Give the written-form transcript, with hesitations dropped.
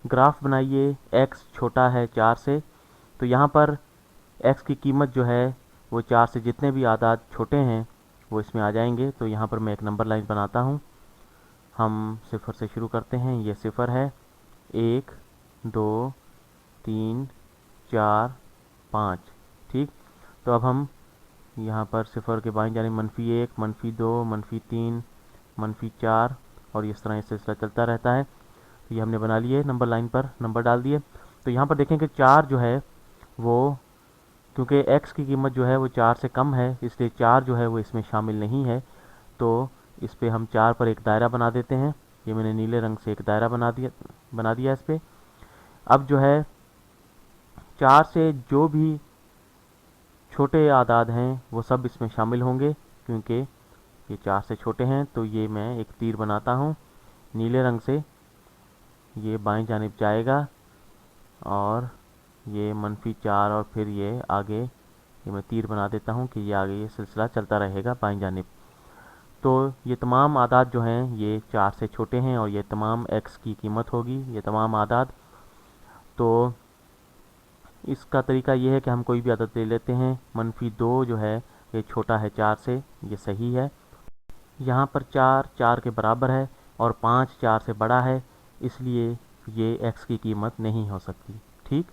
Graph बनाइए x छोटा है 4 से, तो यहाँ पर x की कीमत जो है वो 4 से जितने भी आदाद छोटे हैं वो इसमें आ जाएंगे। तो यहाँ पर मैं एक नंबर लाइन बनाता हूँ। हम सिफर से शुरू करते हैं, ये सिफर है, 1 2 3 4 5। ठीक, तो अब हम यहाँ पर सिफर के बाईं जानिब -1 -2 -3 -4 और इस तरह ये सिलसिला चलता रहता है। तो ये हमने बना लिए, नंबर लाइन पर नंबर डाल दिए। तो यहाँ पर देखें कि 4 जो है वो, क्योंकि x की कीमत जो है वो 4 से कम है, इसलिए 4 जो है वो इसमें शामिल नहीं है। तो इस पर हम 4 पर एक दायरा बना देते हैं। ये मैंने नीले रंग से एक दायरा बना दिया इस पर। अब जो है 4 से जो भी छोटे आदाद हैं वो सब इसमें शामिल होंगे, क्योंकि ये 4 से छोटे हैं। तो ये मैं एक तीर बनाता हूँ नीले रंग से, ये बाएं जानिब जाएगा और ये -4 और फिर ये आगे, ये मैं तीर बना देता हूँ कि ये आगे ये सिलसिला चलता रहेगा बाएं जानिब। तो ये तमाम आदाद जो हैं ये 4 से छोटे हैं और ये तमाम x की कीमत होगी, ये तमाम आदाद। तो इसका तरीका ये है कि हम कोई भी आदत ले लेते हैं। -2 जो है ये छोटा है 4 से, ये सही है। यहाँ पर 4 4 के बराबर है और 5 4 से बड़ा है, इसलिए ये x की कीमत नहीं हो सकती। ठीक।